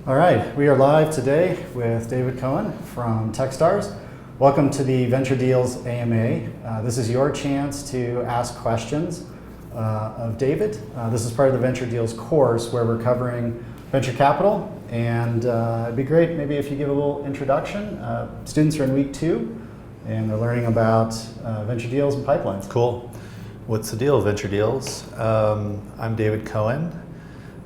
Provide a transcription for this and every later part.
All right, we are live today with David Cohen from Techstars. Welcome to the Venture Deals AMA. This is your chance to ask questions of David. This is part of the Venture Deals course where we're covering venture capital, and it'd be great maybe if you give a little introduction. Students are in week 2 and they're learning about venture deals and pipelines. Cool. What's the deal with Venture Deals? I'm David Cohen.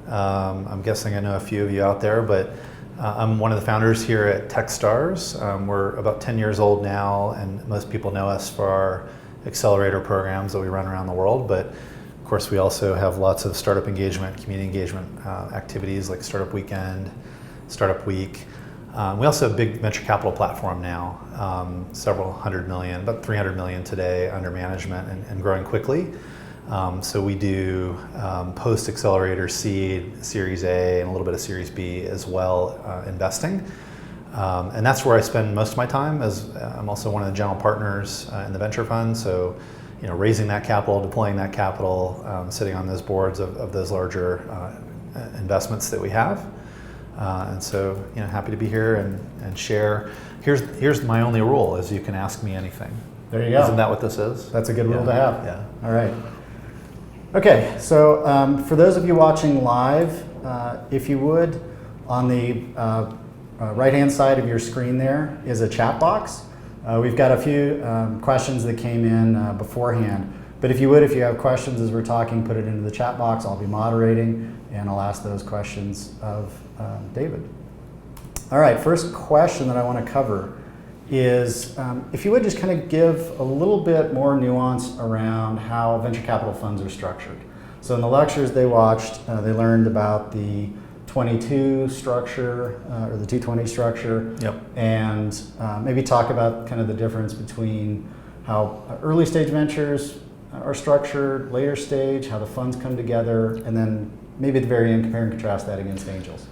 I'm guessing I know a few of you out there, but I'm one of the founders here at Techstars. We're about 10 years old now, and most people know us for our accelerator programs that we run around the world. But of course, we also have lots of startup engagement, community engagement activities like Startup Weekend, Startup Week. We also have a big venture capital platform now, several hundred million, about 300 million today under management and growing quickly. So we do post-accelerator seed, Series A, and a little bit of Series B as well, investing. And that's where I spend most of my time, as I'm also one of the general partners in the venture fund. So, raising that capital, deploying that capital, sitting on those boards of those larger investments that we have. And so, happy to be here and share. Here's my only rule, is you can ask me anything. There you go. Isn't that what this is? That's a good rule to have. Yeah. All right. Okay, so for those of you watching live, if you would, on the right-hand side of your screen there is a chat box. We've got a few questions that came in beforehand, but if you have questions as we're talking, put it into the chat box. I'll be moderating, and I'll ask those questions of David. All right, first question that I want to cover is if you would just kind of give a little bit more nuance around how venture capital funds are structured. So in the lectures they watched, they learned about the 22 structure or the 220 structure. Yep. And maybe talk about kind of the difference between how early stage ventures are structured, later stage, how the funds come together, and then maybe at the very end compare and contrast that against angels.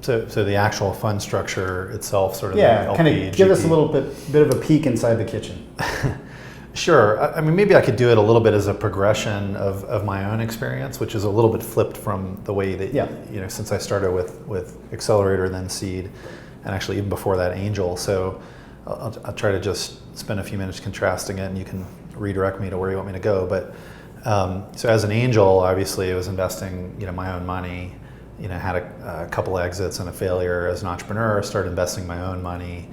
So the actual fund structure itself, sort of yeah, the LP, kind of give GP. us a little bit of a peek inside the kitchen. Sure. I mean, maybe I could do it a little bit as a progression of my own experience, which is a little bit flipped from the way that, since I started with Accelerator, then Seed, and actually even before that, Angel. So I'll try to just spend a few minutes contrasting it, and you can redirect me to where you want me to go. But so as an angel, obviously I was investing, my own money. Had a couple exits and a failure as an entrepreneur, started investing my own money.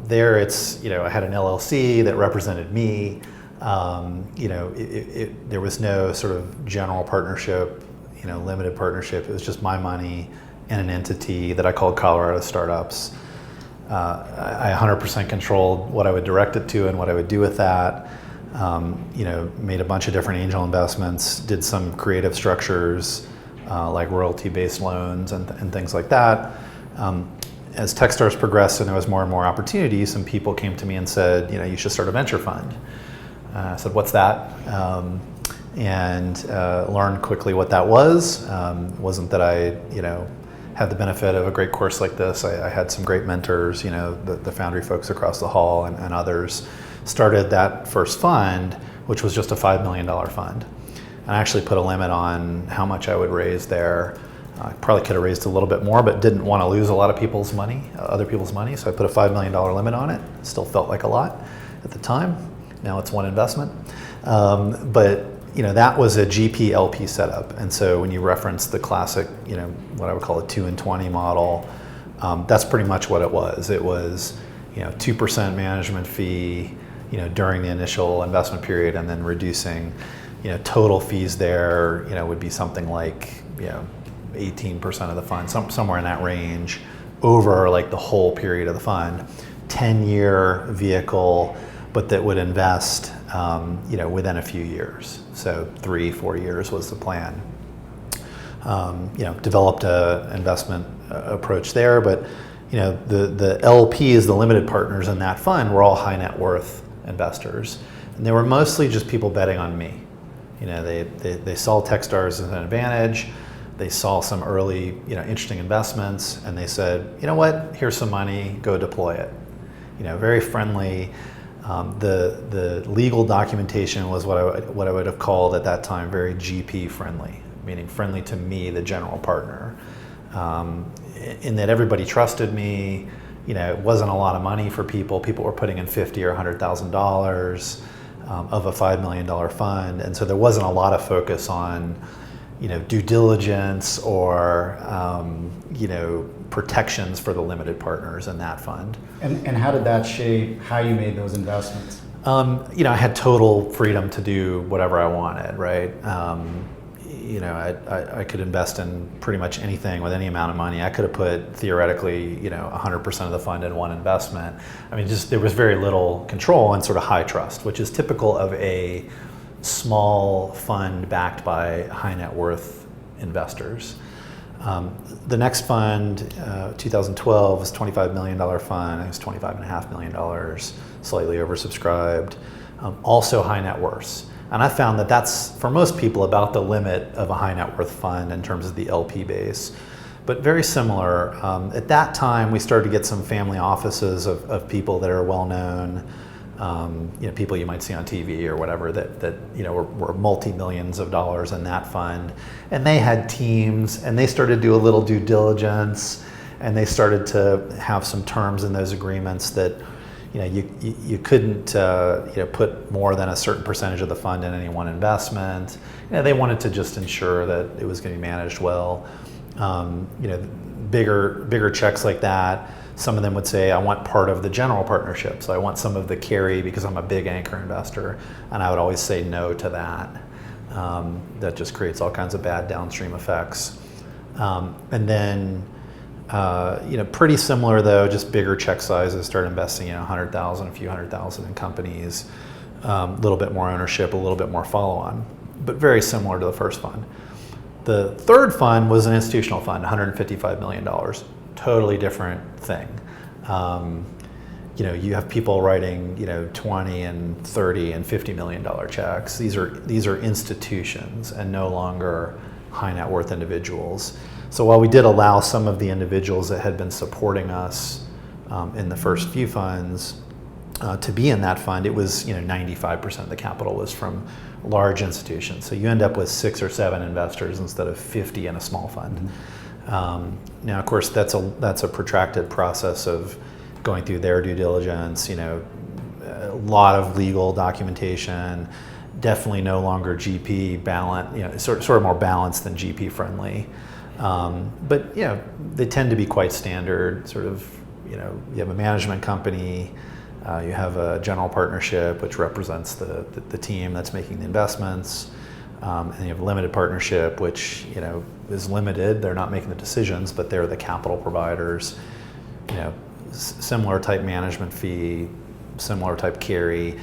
There it's, I had an LLC that represented me. There was no sort of general partnership, limited partnership. It was just my money in an entity that I called Colorado Startups. I 100% controlled what I would direct it to and what I would do with that. Made a bunch of different angel investments, did some creative structures, like royalty-based loans and things like that. As Techstars progressed and there was more and more opportunities, some people came to me and said, you should start a venture fund. I said, what's that? And learned quickly what that was. Wasn't that I, had the benefit of a great course like this. I had some great mentors, the Foundry folks across the hall and others. Started that first fund, which was just a $5 million fund. I actually put a limit on how much I would raise there. I probably could have raised a little bit more, but didn't want to lose a lot of people's money, other people's money. So I put a $5 million limit on it. Still felt like a lot at the time. Now it's one investment. But that was a GP LP setup. And so when you reference the classic, what I would call a 2 and 20 model, that's pretty much what it was. It was, 2% management fee, during the initial investment period, and then reducing. Total fees there, would be something like, 18% of the fund, somewhere in that range, over like the whole period of the fund. 10-year vehicle, but that would invest, within a few years. So 3-4 years was the plan. Developed a investment approach there, but the LPs, the limited partners in that fund, were all high net worth investors, and they were mostly just people betting on me. They saw Techstars as an advantage. They saw some early, interesting investments, and they said, you know what, here's some money, go deploy it. Very friendly. The legal documentation was what I would have called at that time very GP friendly, meaning friendly to me, the general partner. in that everybody trusted me. It wasn't a lot of money for people. People were putting in $50,000 or $100,000 of a $5 million fund, and so there wasn't a lot of focus on, due diligence or protections for the limited partners in that fund. And how did that shape how you made those investments? I had total freedom to do whatever I wanted, right? I could invest in pretty much anything with any amount of money. I could have put theoretically, 100% of the fund in one investment. There was very little control and sort of high trust, which is typical of a small fund backed by high net worth investors. The next fund, 2012, was a $25 million fund. It was $25.5 million, slightly oversubscribed. Also high net worths. And I found that that's, for most people, about the limit of a high net worth fund in terms of the LP base. But very similar. At that time, we started to get some family offices of people that are well known, people you might see on TV or whatever that were multi-millions of dollars in that fund. And they had teams, and they started to do a little due diligence, and they started to have some terms in those agreements that you couldn't put more than a certain percentage of the fund in any one investment. They wanted to just ensure that it was going to be managed well. Bigger checks like that. Some of them would say, I want part of the general partnership, so I want some of the carry because I'm a big anchor investor, and I would always say no to that. That just creates all kinds of bad downstream effects. And then pretty similar though, just bigger check sizes, start investing, 100,000, a few 100,000 in companies, a little bit more ownership, a little bit more follow-on, but very similar to the first fund. The third fund was an institutional fund, $155 million, totally different thing. You have people writing, 20 and 30 and $50 million checks. These are institutions and no longer high net worth individuals. So while we did allow some of the individuals that had been supporting us in the first few funds to be in that fund, it was 95% of the capital was from large institutions. So you end up with 6 or 7 investors instead of 50 in a small fund. Now, of course, that's a protracted process of going through their due diligence. A lot of legal documentation. Definitely no longer GP balanced. Sort of more balanced than GP friendly. But they tend to be quite standard. Sort of, you have a management company, you have a general partnership which represents the team that's making the investments, and you have a limited partnership which is limited. They're not making the decisions, but they're the capital providers. Similar type management fee, similar type carry.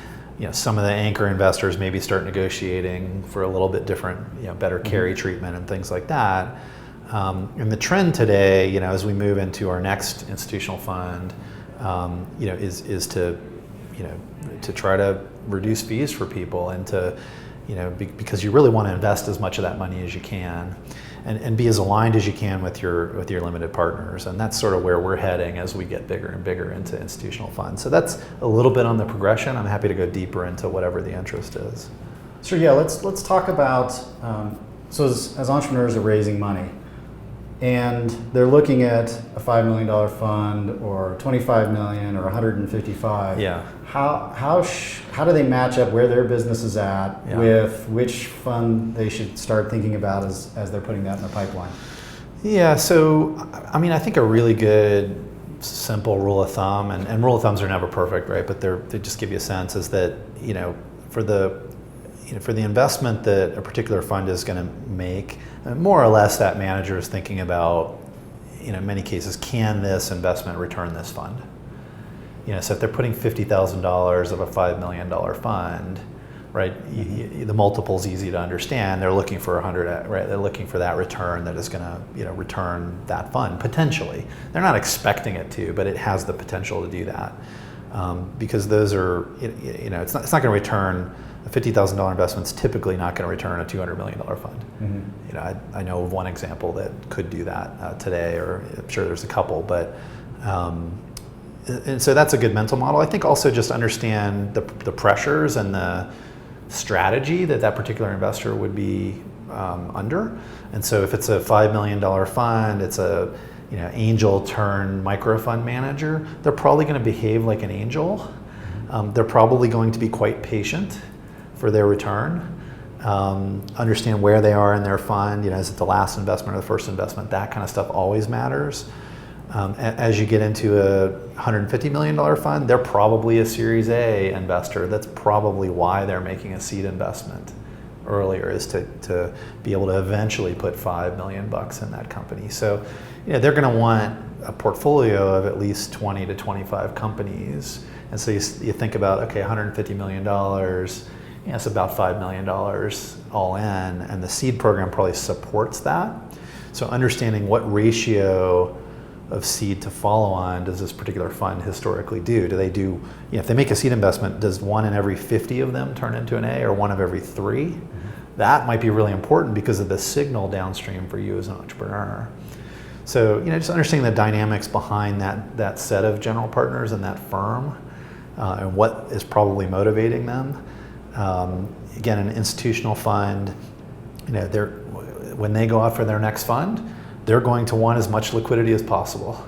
Some of the anchor investors maybe start negotiating for a little bit different, better carry treatment and things like that. And the trend today, as we move into our next institutional fund, is to try to reduce fees for people and to, because you really want to invest as much of that money as you can, and be as aligned as you can with your limited partners. And that's sort of where we're heading as we get bigger and bigger into institutional funds. So that's a little bit on the progression. I'm happy to go deeper into whatever the interest is. Sure. Yeah. Let's talk about. So as entrepreneurs are raising money, and they're looking at a $5 million fund or 25 million or 155. Yeah. How do they match up where their business is at with which fund they should start thinking about as they're putting that in the pipeline? Yeah. So I think a really good simple rule of thumb, and rule of thumbs are never perfect, right? But they just give you a sense, is that for the investment that a particular fund is going to make, more or less that manager is thinking about, in many cases, can this investment return this fund? So if they're putting $50,000 of a $5 million fund, right, the multiple's easy to understand. They're looking for 100, right? They're looking for that return that is going to, return that fund potentially. They're not expecting it to, but it has the potential to do that, because those are, it's not going to return. A $50,000 investment's typically not going to return a $200 million fund. Mm-hmm. I know of one example that could do that today, or I'm sure there's a couple, but and so that's a good mental model. I think also just understand the pressures and the strategy that particular investor would be under. And so if it's a $5 million fund, it's a angel turn micro fund manager, they're probably going to behave like an angel. They're probably going to be quite patient for their return. Understand where they are in their fund. Is it the last investment or the first investment? That kind of stuff always matters. As you get into a $150 million fund, they're probably a Series A investor. That's probably why they're making a seed investment earlier, is to be able to eventually put $5 million in that company. So, they're going to want a portfolio of at least 20 to 25 companies. And so you think about, okay, $150 million, it's about $5 million all in, and the seed program probably supports that. So understanding what ratio of seed to follow on does this particular fund historically do? Do they do, if they make a seed investment, does 1 in every 50 of them turn into an A, or 1 of every 3? Mm-hmm. That might be really important because of the signal downstream for you as an entrepreneur. So, just understanding the dynamics behind that set of general partners and that firm, and what is probably motivating them. Again, an institutional fund, when they go out for their next fund, they're going to want as much liquidity as possible,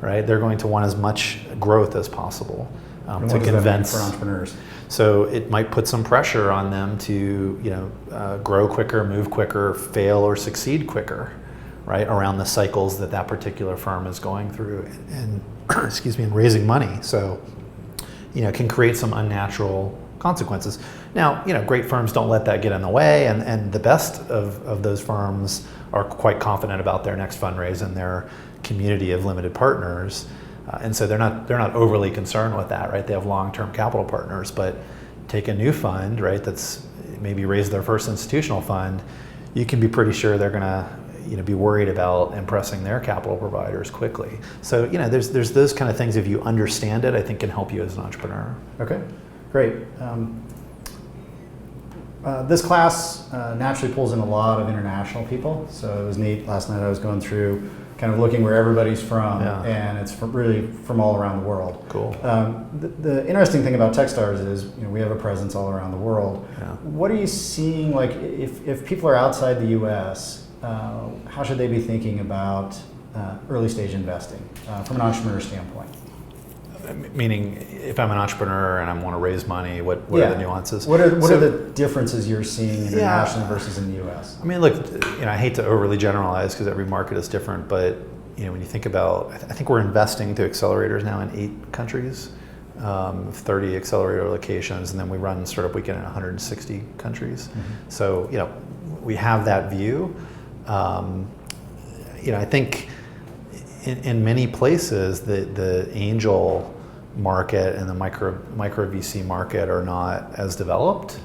right? They're going to want as much growth as possible to convince for entrepreneurs. So it might put some pressure on them to, grow quicker, move quicker, fail or succeed quicker, right? Around the cycles that particular firm is going through and and raising money. So, it can create some unnatural consequences. Now, great firms don't let that get in the way, and the best of those firms are quite confident about their next fundraise and their community of limited partners, and so they're not overly concerned with that, right? They have long-term capital partners, but take a new fund, right? That's maybe raised their first institutional fund, you can be pretty sure they're going to be worried about impressing their capital providers quickly. So there's those kind of things, if you understand it, I think can help you as an entrepreneur. Okay. Great. This class naturally pulls in a lot of international people, so it was neat. Last night I was going through, kind of looking where everybody's from, and it's really from all around the world. Cool. The interesting thing about Techstars is, we have a presence all around the world. Yeah. What are you seeing, like, if people are outside the U.S., how should they be thinking about early stage investing from an entrepreneur standpoint? Meaning, if I'm an entrepreneur and I want to raise money, what are the nuances? What are the differences you're seeing internationally versus in the U.S.? I mean, look, I hate to overly generalize because every market is different, but when you think about, I think we're investing to accelerators now in 8 countries, 30 accelerator locations, and then we run Startup Weekend in 160 countries. Mm-hmm. So, we have that view. I think in many places the angel market and the micro VC market are not as developed.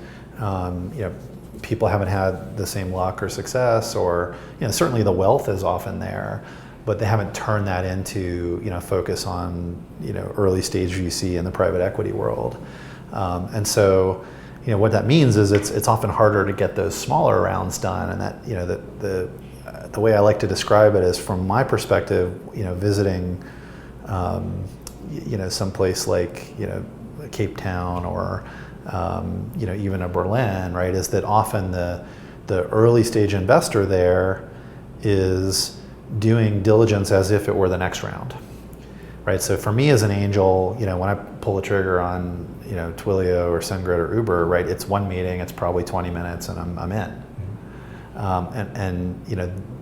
People haven't had the same luck or success, or certainly the wealth is often there, but they haven't turned that into focus on early stage VC in the private equity world. And so what that means is it's often harder to get those smaller rounds done, and that the way I like to describe it is, from my perspective, visiting someplace like Cape Town or even a Berlin, right, is that often the early stage investor there is doing diligence as if it were the next round, right? So for me as an angel, when I pull the trigger on Twilio or SendGrid or Uber, right, it's one meeting, it's probably 20 minutes, and I'm in.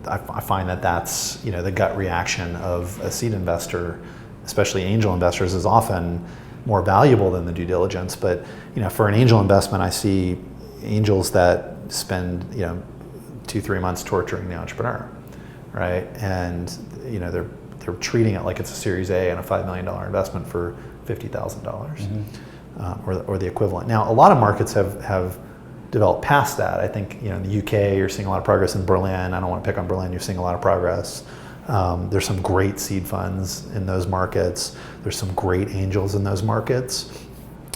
I find that's the gut reaction of a seed investor, especially angel investors, is often more valuable than the due diligence. But for an angel investment, I see angels that spend 2-3 months torturing the entrepreneur, right? And they're treating it like it's a Series A and a $5 million investment for $50,000, mm-hmm. Or the equivalent. Now, a lot of markets have developed past that. I think in the UK you're seeing a lot of progress. In Berlin, I don't want to pick on Berlin, you're seeing a lot of progress. There's some great seed funds in those markets. There's some great angels in those markets.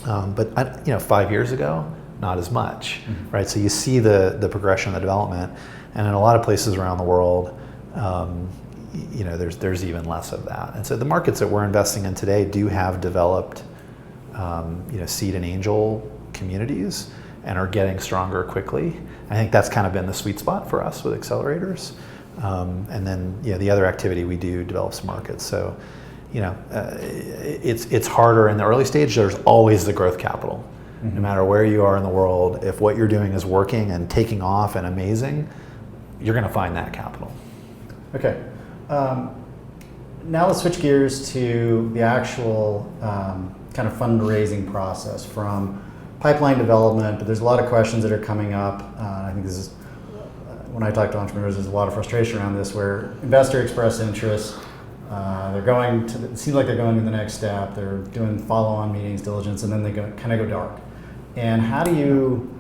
But 5 years ago, not as much, mm-hmm. right? So you see the progression, the development, and in a lot of places around the world, there's even less of that. And so the markets that we're investing in today do have developed, seed and angel communities, and are getting stronger quickly. I think that's kind of been the sweet spot for us with accelerators. And then the other activity we do develops markets. So it's harder in the early stage. There's always the growth capital. Mm-hmm. No matter where you are in the world, if what you're doing is working and taking off and amazing, you're going to find that capital. Okay. Now let's switch gears to the actual kind of fundraising process from pipeline development, but there's a lot of questions that are coming up. I think this is, when I talk to entrepreneurs, there's a lot of frustration around this where investor express interest, it seems like they're going to the next step, they're doing follow-on meetings, diligence, and then they kind of go dark. And how do you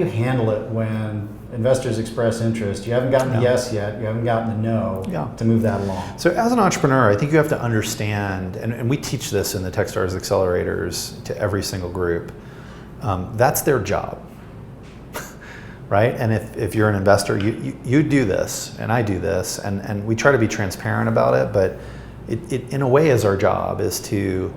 handle it when investors express interest? You haven't gotten the yes yet, you haven't gotten the no to move that along. So as an entrepreneur, I think you have to understand, and we teach this in the Techstars accelerators to every single group, that's their job, right? And if you're an investor, you do this, and I do this, and we try to be transparent about it, but it in a way is our job, is to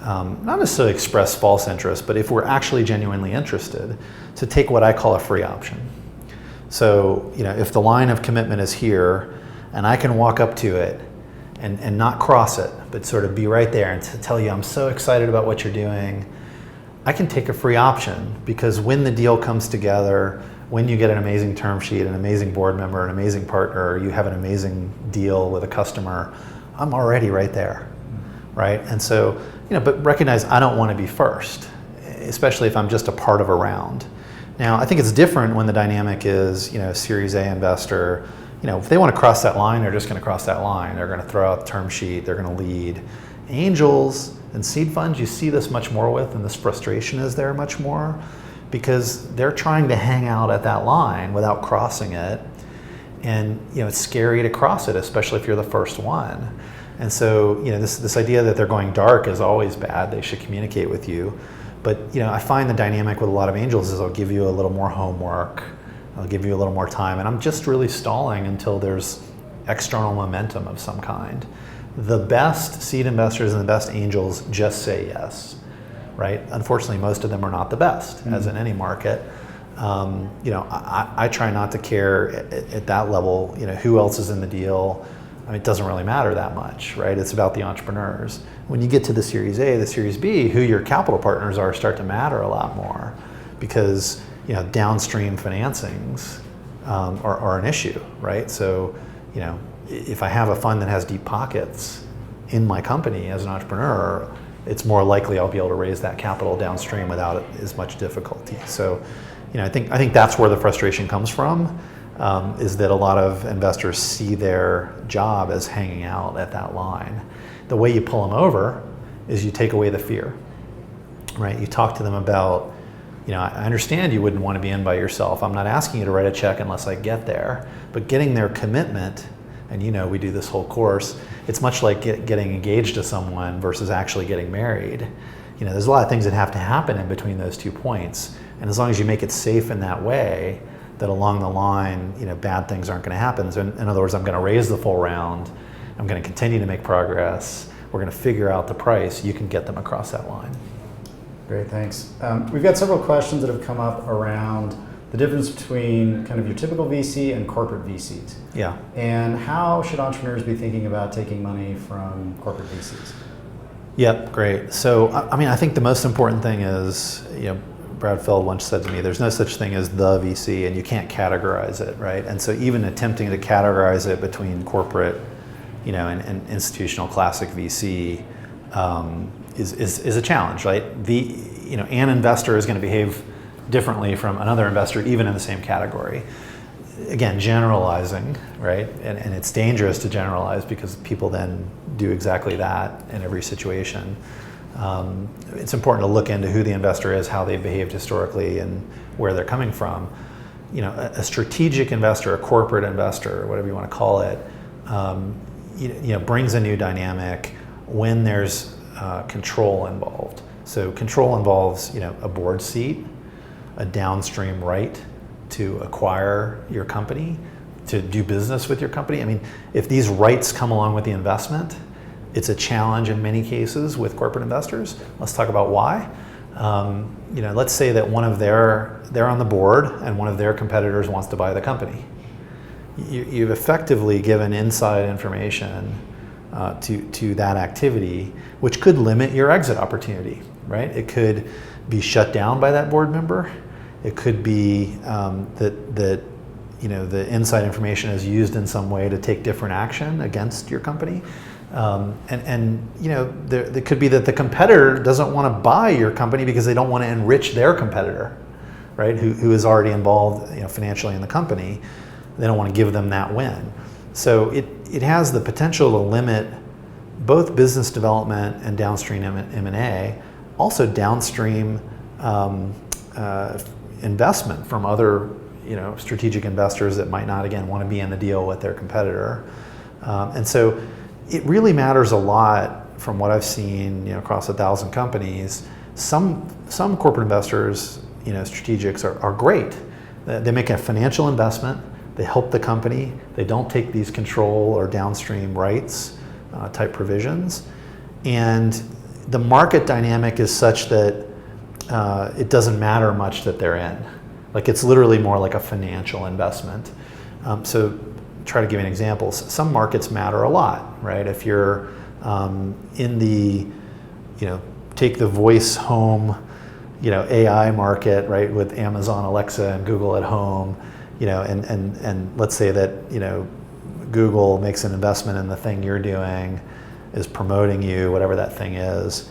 not necessarily express false interest, but if we're actually genuinely interested, to take what I call a free option. So, if the line of commitment is here and I can walk up to it and not cross it, but sort of be right there and to tell you I'm so excited about what you're doing, I can take a free option, because when the deal comes together, when you get an amazing term sheet, an amazing board member, an amazing partner, you have an amazing deal with a customer, I'm already right there, right? And so, but recognize I don't want to be first, especially if I'm just a part of a round. Now, I think it's different when the dynamic is, Series A investor, if they want to cross that line, they're just going to cross that line. They're going to throw out the term sheet, they're going to lead. Angels and seed funds, you see this much more with, and this frustration is there much more, because they're trying to hang out at that line without crossing it. And, it's scary to cross it, especially if you're the first one. And so, this idea that they're going dark is always bad. They should communicate with you. But, I find the dynamic with a lot of angels is I'll give you a little more homework, I'll give you a little more time, and I'm just really stalling until there's external momentum of some kind. The best seed investors and the best angels just say yes, right? Unfortunately, most of them are not the best, as in any market. I try not to care at that level, who else is in the deal. It doesn't really matter that much, right? It's about the entrepreneurs. When you get to the Series A, the Series B, who your capital partners are start to matter a lot more, because downstream financings are an issue, right? So, if I have a fund that has deep pockets in my company as an entrepreneur, it's more likely I'll be able to raise that capital downstream without as much difficulty. So, I think that's where the frustration comes from. Is that a lot of investors see their job as hanging out at that line. The way you pull them over is you take away the fear, right? You talk to them about, I understand you wouldn't want to be in by yourself. I'm not asking you to write a check unless I get there, but getting their commitment, and we do this whole course, it's much like getting engaged to someone versus actually getting married. There's a lot of things that have to happen in between those 2 points, and as long as you make it safe in that way, that along the line, bad things aren't going to happen. So in other words, I'm going to raise the full round, I'm going to continue to make progress, we're going to figure out the price, you can get them across that line. Great, thanks. We've got several questions that have come up around the difference between kind of your typical VC and corporate VCs. Yeah. And how should entrepreneurs be thinking about taking money from corporate VCs? Yep, great. So, I think the most important thing is, Brad Feld once said to me, there's no such thing as the VC, and you can't categorize it, right? And so even attempting to categorize it between corporate, and institutional classic VC is a challenge, right? An investor is going to behave differently from another investor, even in the same category. Again, generalizing, right? And it's dangerous to generalize, because people then do exactly that in every situation. It's important to look into who the investor is, how they've behaved historically, and where they're coming from. A strategic investor, a corporate investor, whatever you want to call it, brings a new dynamic when there's control involved. So control involves, a board seat, a downstream right to acquire your company, to do business with your company. If these rights come along with the investment, it's a challenge in many cases with corporate investors. Let's talk about why. Let's say that they're on the board and one of their competitors wants to buy the company. you've effectively given inside information to that activity, which could limit your exit opportunity, right? It could be shut down by that board member. It could be that the inside information is used in some way to take different action against your company. There could be that the competitor doesn't want to buy your company because they don't want to enrich their competitor, right? Who is already involved, financially in the company. They don't want to give them that win. So it has the potential to limit both business development and downstream M&A, also downstream investment from other strategic investors that might not, again, want to be in the deal with their competitor. And so it really matters a lot from what I've seen across 1,000 companies. Some corporate investors, strategics are great. They make a financial investment. They help the company. They don't take these control or downstream rights type provisions. And the market dynamic is such that it doesn't matter much that they're in. Like, it's literally more like a financial investment. So try to give you an example. Some markets matter a lot, right? If you're in the, take the voice home, AI market, right, with Amazon Alexa and Google at home, and let's say that, Google makes an investment in the thing you're doing, is promoting you, whatever that thing is,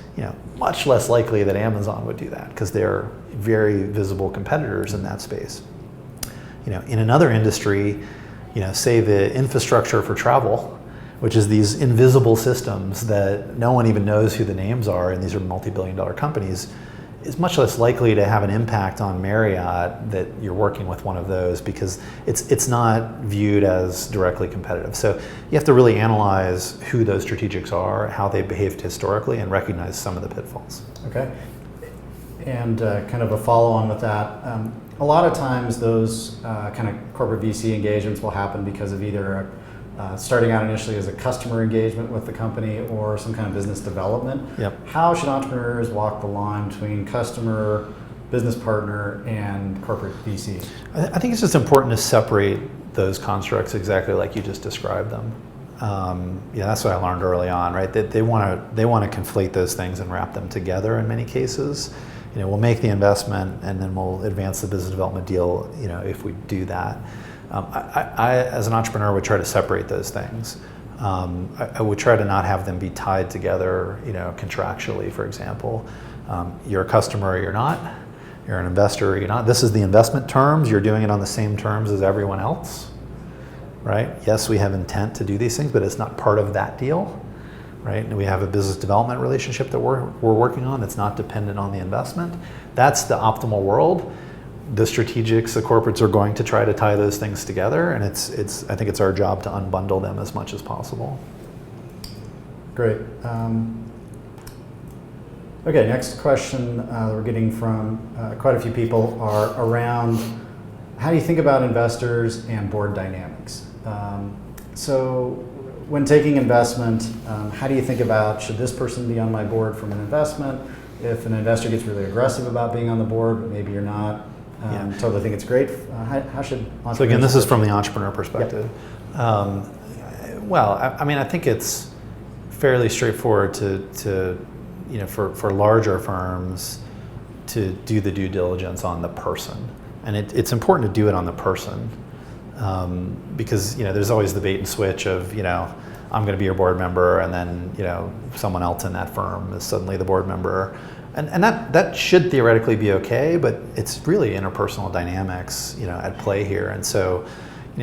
much less likely that Amazon would do that because they're very visible competitors in that space. In another industry, say the infrastructure for travel, which is these invisible systems that no one even knows who the names are, and these are multi-billion-dollar companies, is much less likely to have an impact on Marriott that you're working with one of those because it's not viewed as directly competitive. So you have to really analyze who those strategics are, how they behaved historically, and recognize some of the pitfalls. Okay. And kind of a follow-on with that, a lot of times those kind of corporate VC engagements will happen because of either starting out initially as a customer engagement with the company or some kind of business development. Yep. How should entrepreneurs walk the line between customer, business partner, and corporate VC? I think it's just important to separate those constructs exactly like you just described them. That's what I learned early on, right? That they want to conflate those things and wrap them together in many cases. We'll make the investment and then we'll advance the business development deal, if we do that. I, as an entrepreneur, would try to separate those things. I would try to not have them be tied together, contractually, for example. You're a customer or you're not. You're an investor or you're not. This is the investment terms. You're doing it on the same terms as everyone else, right? Yes, we have intent to do these things, but it's not part of that deal, right? And we have a business development relationship that we're working on that's not dependent on the investment. That's the optimal world. The strategics, the corporates are going to try to tie those things together, and I think it's our job to unbundle them as much as possible. Great. Okay, next question we're getting from quite a few people are around how do you think about investors and board dynamics? So when taking investment, how do you think about should this person be on my board from an investment? If an investor gets really aggressive about being on the board, but maybe you're not, totally think it's great. How should entrepreneurs? So again, this is from the entrepreneur perspective. Yep. I think it's fairly straightforward to for larger firms to do the due diligence on the person, and it's important to do it on the person because there's always the bait and switch of I'm going to be your board member, and then someone else in that firm is suddenly the board member. And that should theoretically be okay, but it's really interpersonal dynamics, at play here. And so,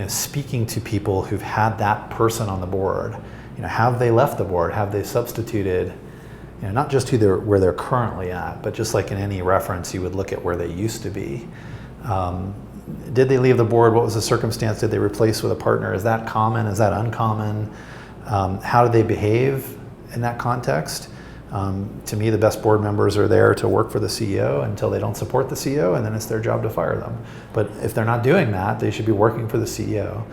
speaking to people who've had that person on the board, have they left the board? Have they substituted? Not just where they're currently at, but just like in any reference, you would look at where they used to be. Did they leave the board? What was the circumstance? Did they replace with a partner? Is that common? Is that uncommon? How do they behave in that context? To me, the best board members are there to work for the CEO until they don't support the CEO, and then it's their job to fire them. But if they're not doing that, they should be working for the CEO.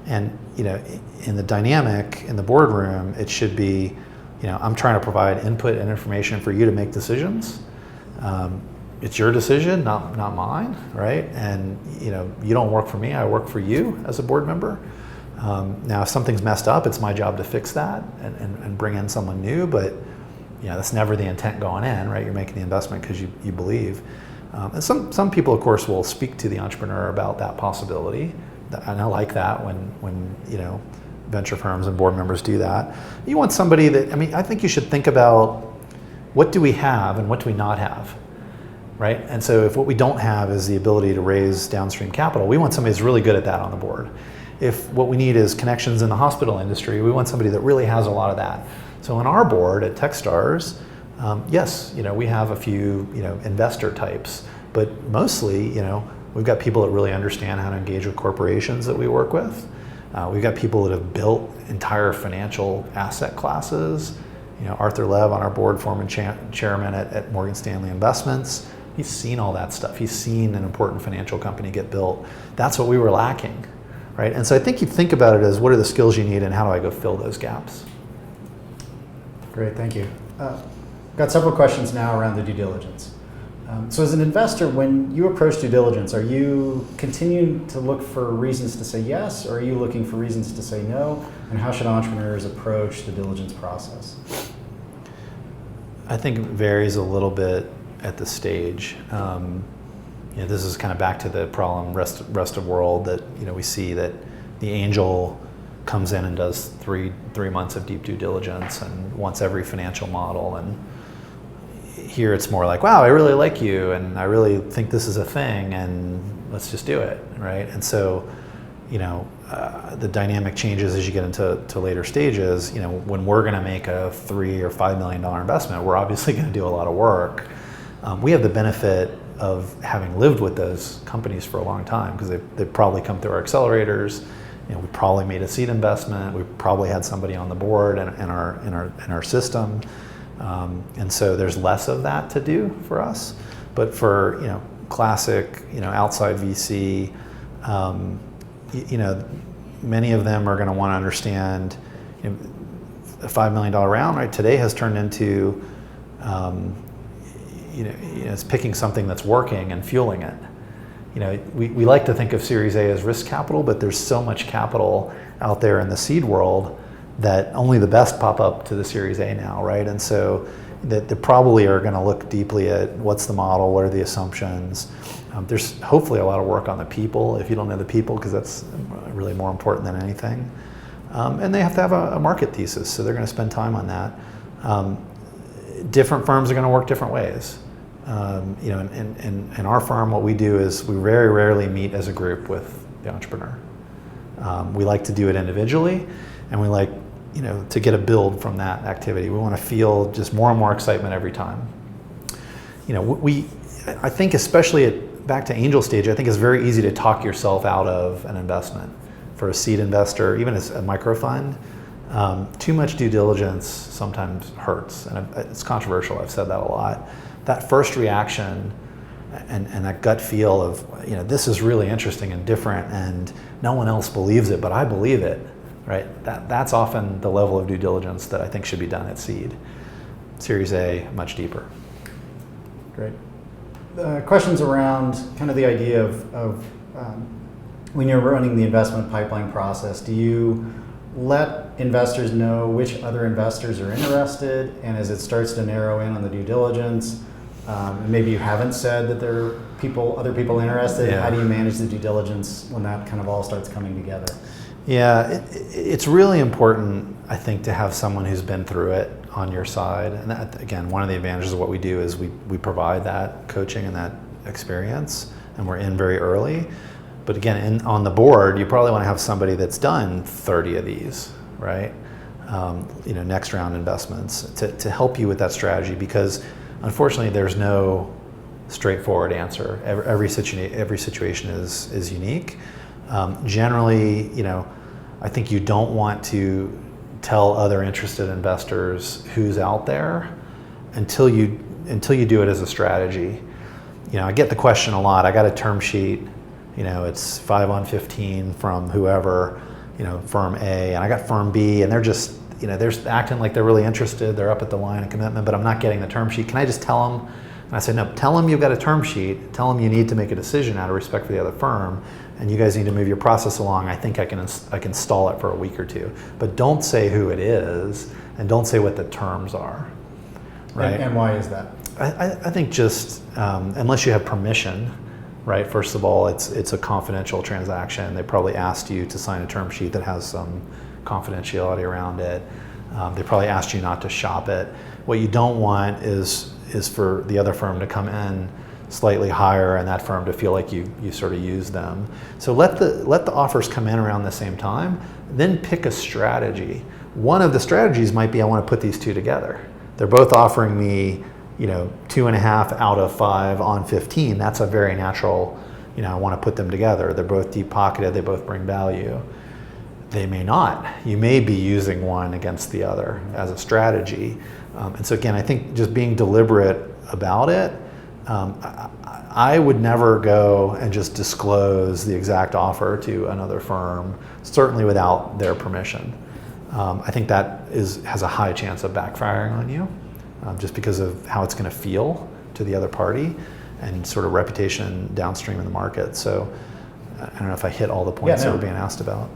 And in the dynamic in the boardroom, it should be, I'm trying to provide input and information for you to make decisions. it's your decision, not mine, right? And you don't work for me, I work for you as a board member. Now, if something's messed up, it's my job to fix that and bring in someone new, but that's never the intent going in, right? You're making the investment because you believe. And some people, of course, will speak to the entrepreneur about that possibility, and I like that when venture firms and board members do that. You want somebody that, I think you should think about what do we have and what do we not have, right? And so if what we don't have is the ability to raise downstream capital, we want somebody who's really good at that on the board. If what we need is connections in the hospital industry, we want somebody that really has a lot of that. So on our board at Techstars, yes, we have a few, investor types, but mostly, we've got people that really understand how to engage with corporations that we work with. We've got people that have built entire financial asset classes. Arthur Lev on our board, former chairman at Morgan Stanley Investments. He's seen all that stuff. He's seen an important financial company get built. That's what we were lacking, right? And so I think you think about it as what are the skills you need and how do I go fill those gaps? Great, thank you. Got several questions now around the due diligence. So as an investor, when you approach due diligence, are you continuing to look for reasons to say yes, or are you looking for reasons to say no? And how should entrepreneurs approach the diligence process? I think it varies a little bit at the stage. This is kind of back to the problem rest of world that we see that the angel comes in and does three months of deep due diligence and wants every financial model. And here it's more like, wow, I really like you and I really think this is a thing and let's just do it, right? And so, the dynamic changes as you get into later stages. When we're going to make a $3 or $5 million investment, we're obviously going to do a lot of work. We have the benefit of having lived with those companies for a long time because they've probably come through our accelerators. We probably made a seed investment. We probably had somebody on the board in our system. And so there's less of that to do for us. But for classic outside VC, many of them are going to want to understand a $5 million round right today has turned into it's picking something that's working and fueling it. We like to think of Series A as risk capital, but there's so much capital out there in the seed world that only the best pop up to the Series A now, right? And so they probably are going to look deeply at what's the model, what are the assumptions. There's hopefully a lot of work on the people, if you don't know the people, because that's really more important than anything. And they have to have a market thesis, so they're going to spend time on that. Different firms are going to work different ways. In our firm, what we do is we very rarely meet as a group with the entrepreneur. We like to do it individually, and we like to get a build from that activity. We want to feel just more and more excitement every time. I think especially back to angel stage, I think it's very easy to talk yourself out of an investment. For a seed investor, even as a micro fund, too much due diligence sometimes hurts, and it's controversial. I've said that a lot. That first reaction and that gut feel of this is really interesting and different, and no one else believes it, but I believe it. Right? That's often the level of due diligence that I think should be done at seed. Series A, much deeper. Great. Questions around kind of the idea of when you're running the investment pipeline process, do you let investors know which other investors are interested, and as it starts to narrow in on the due diligence, and maybe you haven't said that there are other people interested, how do you manage the due diligence when that kind of all starts coming together? Yeah, it's really important, I think, to have someone who's been through it on your side. And that, again, one of the advantages of what we do is we provide that coaching and that experience, and we're in very early. But again, on the board, you probably want to have somebody that's done 30 of these, right? Next round investments to help you with that strategy, because unfortunately there's no straightforward answer. Every situation is unique. Generally, I think you don't want to tell other interested investors who's out there until you do it as a strategy. I get the question a lot. I got a term sheet, it's 5 on 15 from whoever, firm A, and I got firm B, and they're just, they're acting like they're really interested. They're up at the line of commitment, but I'm not getting the term sheet. Can I just tell them And I said, no, tell them you've got a term sheet, tell them you need to make a decision out of respect for the other firm, and you guys need to move your process along. I think I can stall it for a week or two. But don't say who it is, and don't say what the terms are. Right? And why is that? I think just unless you have permission, right? First of all, it's a confidential transaction. They probably asked you to sign a term sheet that has some confidentiality around it. They probably asked you not to shop it. What you don't want is for the other firm to come in slightly higher and that firm to feel like you sort of use them. So let the offers come in around the same time, then pick a strategy. One of the strategies might be I want to put these two together. They're both offering me 2.5 out of 5 on 15. That's a very natural, I want to put them together. They're both deep pocketed, they both bring value. They may not. You may be using one against the other as a strategy. And so again, I think just being deliberate about it, I would never go and just disclose the exact offer to another firm, certainly without their permission. I think that has a high chance of backfiring on you, just because of how it's going to feel to the other party and sort of reputation downstream in the market. So I don't know if I hit all the points that were being asked about.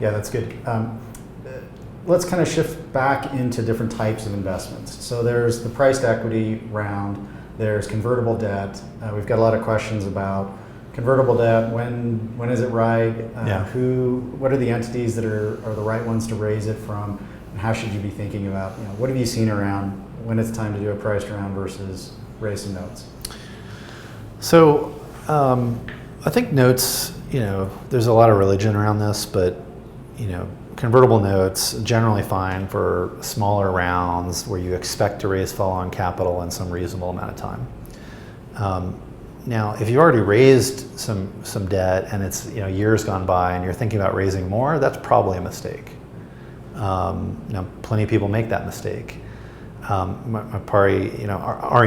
Yeah, that's good. Let's kind of shift back into different types of investments. So there's the priced equity round, there's convertible debt. We've got a lot of questions about convertible debt. When is it right? What are the entities that are the right ones to raise it from? And how should you be thinking about, what have you seen around when it's time to do a priced round versus raise some notes? So I think notes, there's a lot of religion around this, but convertible notes generally fine for smaller rounds where you expect to raise follow-on capital in some reasonable amount of time. Now, if you've already raised some debt and it's years gone by and you're thinking about raising more, that's probably a mistake. Plenty of people make that mistake. Ari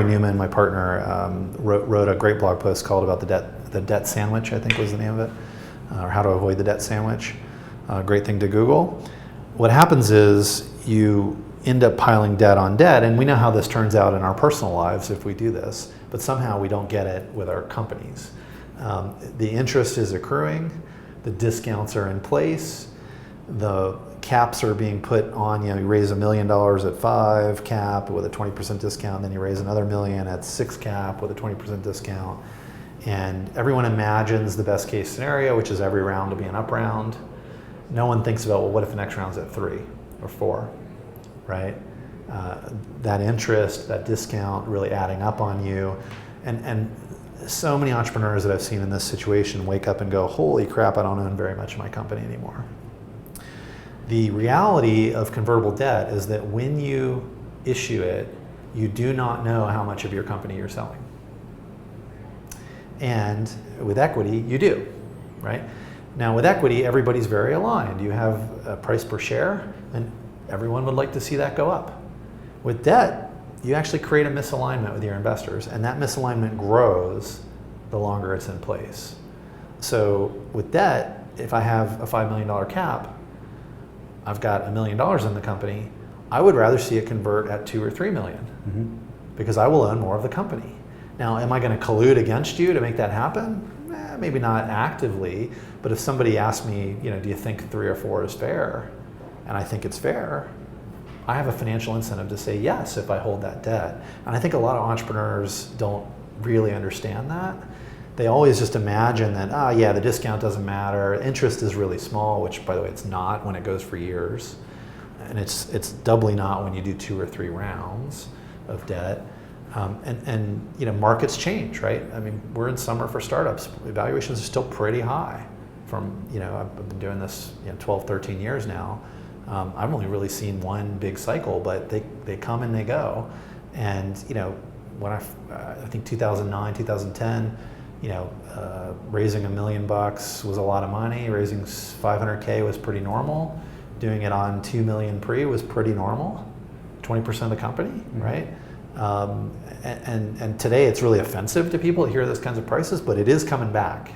Newman, my partner, wrote a great blog post called about the debt sandwich, I think was the name of it, or how to avoid the debt sandwich. Great thing to Google. What happens is you end up piling debt on debt, and we know how this turns out in our personal lives if we do this, but somehow we don't get it with our companies. The interest is accruing, the discounts are in place, the caps are being put on, you raise $1 million at 5 cap with a 20% discount, then you raise another $1 million at 6 cap with a 20% discount, and everyone imagines the best case scenario, which is every round to be an up round. No one thinks about, well, what if the next round's at 3 or 4, right? That interest, that discount really adding up on you. And so many entrepreneurs that I've seen in this situation wake up and go, holy crap, I don't own very much of my company anymore. The reality of convertible debt is that when you issue it, you do not know how much of your company you're selling. And with equity, you do, right? Now with equity, everybody's very aligned. You have a price per share, and everyone would like to see that go up. With debt, you actually create a misalignment with your investors, and that misalignment grows the longer it's in place. So with debt, if I have a $5 million cap, I've got $1 million in the company, I would rather see it convert at 2 or 3 million, because I will own more of the company. Now, am I going to collude against you to make that happen? Maybe not actively, but if somebody asks me, do you think 3 or 4 is fair? And I think it's fair, I have a financial incentive to say yes if I hold that debt. And I think a lot of entrepreneurs don't really understand that. They always just imagine that, the discount doesn't matter, interest is really small, which by the way, it's not when it goes for years. And it's doubly not when you do 2 or 3 rounds of debt. Markets change, right? I mean, we're in summer for startups. Valuations are still pretty high. I've been doing this 12, 13 years now. I've only really seen one big cycle, but they come and they go. And when I think 2009, 2010, raising $1 million was a lot of money. Raising 500K was pretty normal. Doing it on 2 million pre was pretty normal. 20% of the company, right? And today it's really offensive to people to hear those kinds of prices, but it is coming back,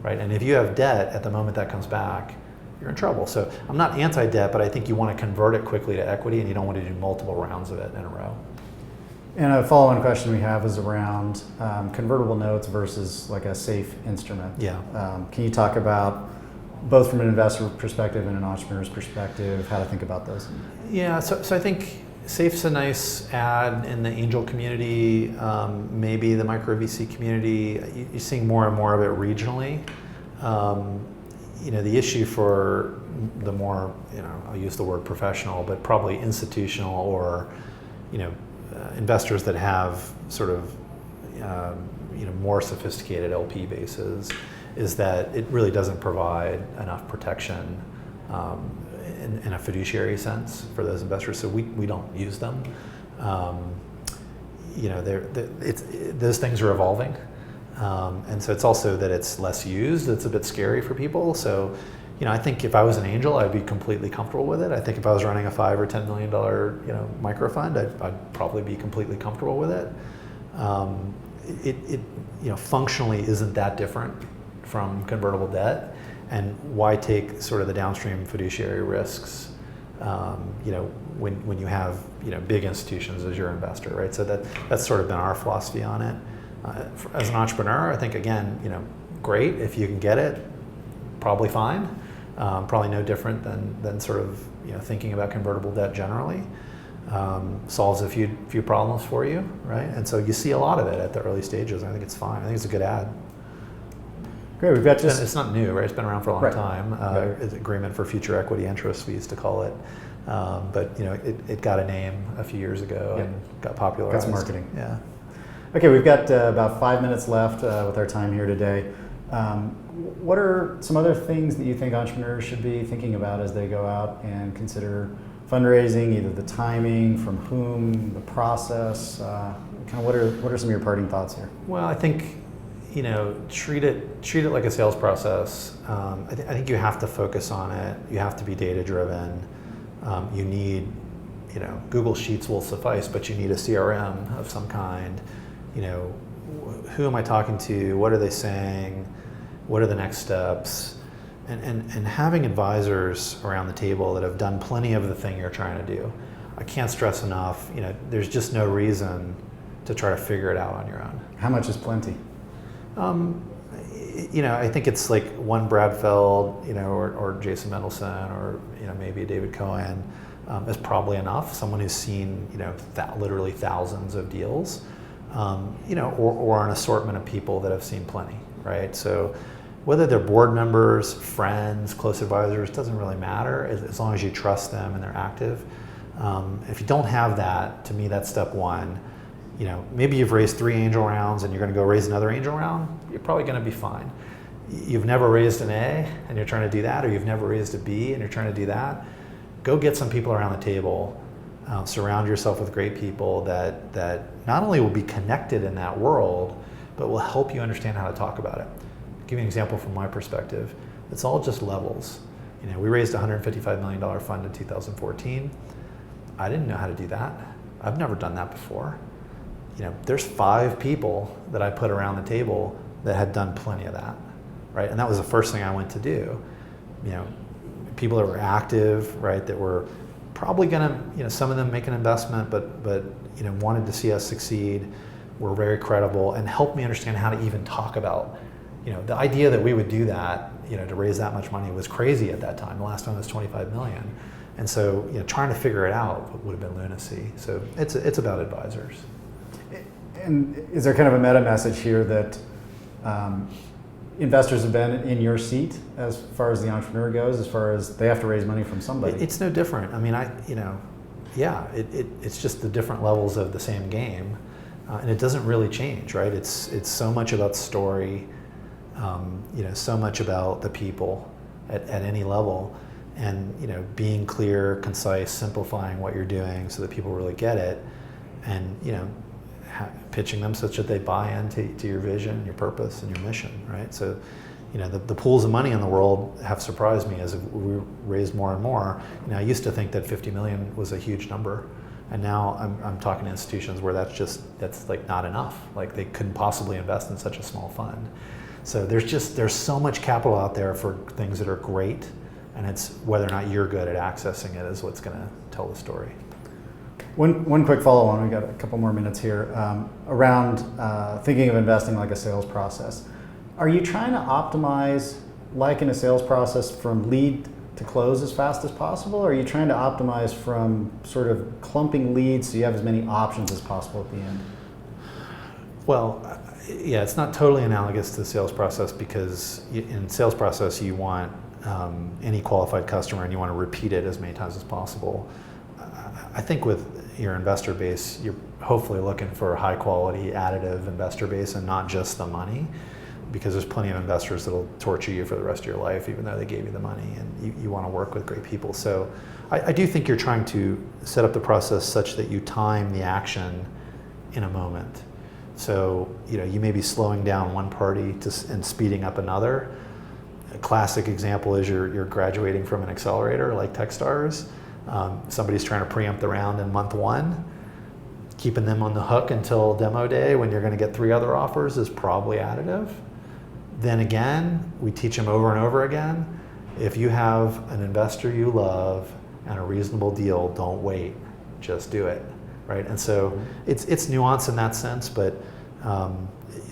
right? And if you have debt at the moment that comes back, you're in trouble. So I'm not anti-debt, but I think you want to convert it quickly to equity, and you don't want to do multiple rounds of it in a row. And a follow-on question we have is around convertible notes versus like a safe instrument. Yeah. Can you talk about both from an investor perspective and an entrepreneur's perspective, how to think about those? Yeah, so I think SAFE's a nice add in the angel community, maybe the micro VC community. You're seeing more and more of it regionally. The issue for the more, I'll use the word professional, but probably institutional or, investors that have sort of, more sophisticated LP bases, is that it really doesn't provide enough protection in a fiduciary sense for those investors. So we don't use them. Those things are evolving. And so it's also that it's less used. It's a bit scary for people. So, I think if I was an angel, I'd be completely comfortable with it. I think if I was running a $5 or $10 million, micro fund, I'd probably be completely comfortable with it. It functionally isn't that different from convertible debt. And why take sort of the downstream fiduciary risks, when you have, big institutions as your investor, right? So that's sort of been our philosophy on it. As an entrepreneur, I think, again, great if you can get it, probably fine. Probably no different than sort of, thinking about convertible debt generally. Solves a few problems for you, right? And so you see a lot of it at the early stages. I think it's fine. I think it's a good ad. Great, we've got just... It's not new, right? It's been around for a long right. time. It's agreement for future equity interest, we used to call it. But it got a name a few years ago and got popularized. Got some marketing. Yeah. Okay, we've got about 5 minutes left with our time here today. What are some other things that you think entrepreneurs should be thinking about as they go out and consider fundraising, either the timing, from whom, the process? Kind of what are some of your parting thoughts here? Well, I think, treat it like a sales process. I think you have to focus on it. You have to be data driven. You need, Google Sheets will suffice, but you need a CRM of some kind. Who am I talking to? What are they saying? What are the next steps? And having advisors around the table that have done plenty of the thing you're trying to do. I can't stress enough, there's just no reason to try to figure it out on your own. How much is plenty? I think it's like one Brad Feld, or Jason Mendelsohn, or maybe a David Cohen is probably enough. Someone who's seen literally thousands of deals, or an assortment of people that have seen plenty, right? So whether they're board members, friends, close advisors, doesn't really matter as long as you trust them and they're active. If you don't have that, to me, that's step one. Maybe you've raised 3 angel rounds and you're going to go raise another angel round, you're probably going to be fine. You've never raised an A and you're trying to do that, or you've never raised a B and you're trying to do that, go get some people around the table. Surround yourself with great people that not only will be connected in that world, but will help you understand how to talk about it. I'll give you an example from my perspective. It's all just levels. We raised a $155 million fund in 2014. I didn't know how to do that. I've never done that before. There's 5 people that I put around the table that had done plenty of that, right? And that was the first thing I went to do. People that were active, right, that were probably gonna, some of them make an investment, but wanted to see us succeed, were very credible, and helped me understand how to even talk about, the idea that we would do that, to raise that much money was crazy at that time. The last one was 25 million. And so, trying to figure it out would have been lunacy. So it's about advisors. And is there kind of a meta message here that investors have been in your seat as far as the entrepreneur goes, as far as they have to raise money from somebody? It's no different. I mean, it's just the different levels of the same game, and it doesn't really change, right? It's so much about story, so much about the people at any level, and being clear, concise, simplifying what you're doing so that people really get it, and pitching them such that they buy into your vision, your purpose, and your mission, right? So, the pools of money in the world have surprised me as we raised more and more. I used to think that 50 million was a huge number, and now I'm talking to institutions where that's like not enough. Like they couldn't possibly invest in such a small fund. So there's so much capital out there for things that are great, and it's whether or not you're good at accessing it is what's going to tell the story. One quick follow-on, we got a couple more minutes here, around thinking of investing like a sales process. Are you trying to optimize, like in a sales process, from lead to close as fast as possible, or are you trying to optimize from sort of clumping leads so you have as many options as possible at the end? Well, yeah, it's not totally analogous to the sales process, because in sales process you want any qualified customer and you want to repeat it as many times as possible. I think with your investor base, you're hopefully looking for a high quality additive investor base and not just the money, because there's plenty of investors that'll torture you for the rest of your life even though they gave you the money, and you want to work with great people. So I do think you're trying to set up the process such that you time the action in a moment. So you may be slowing down one party and speeding up another. A classic example is you're graduating from an accelerator like Techstars. Somebody's trying to preempt the round in month 1. Keeping them on the hook until demo day when you're going to get 3 other offers is probably additive. Then again, we teach them over and over again, if you have an investor you love and a reasonable deal, don't wait, just do it, right? And so it's nuanced in that sense, but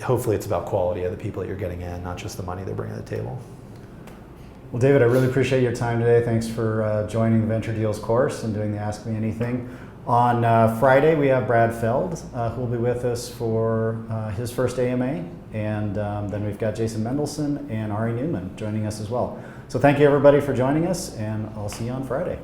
hopefully it's about quality of the people that you're getting in, not just the money they're bringing to the table. Well, David, I really appreciate your time today. Thanks for joining the Venture Deals course and doing the Ask Me Anything. On Friday, we have Brad Feld, who will be with us for his first AMA. And then we've got Jason Mendelson and Ari Newman joining us as well. So thank you, everybody, for joining us, and I'll see you on Friday.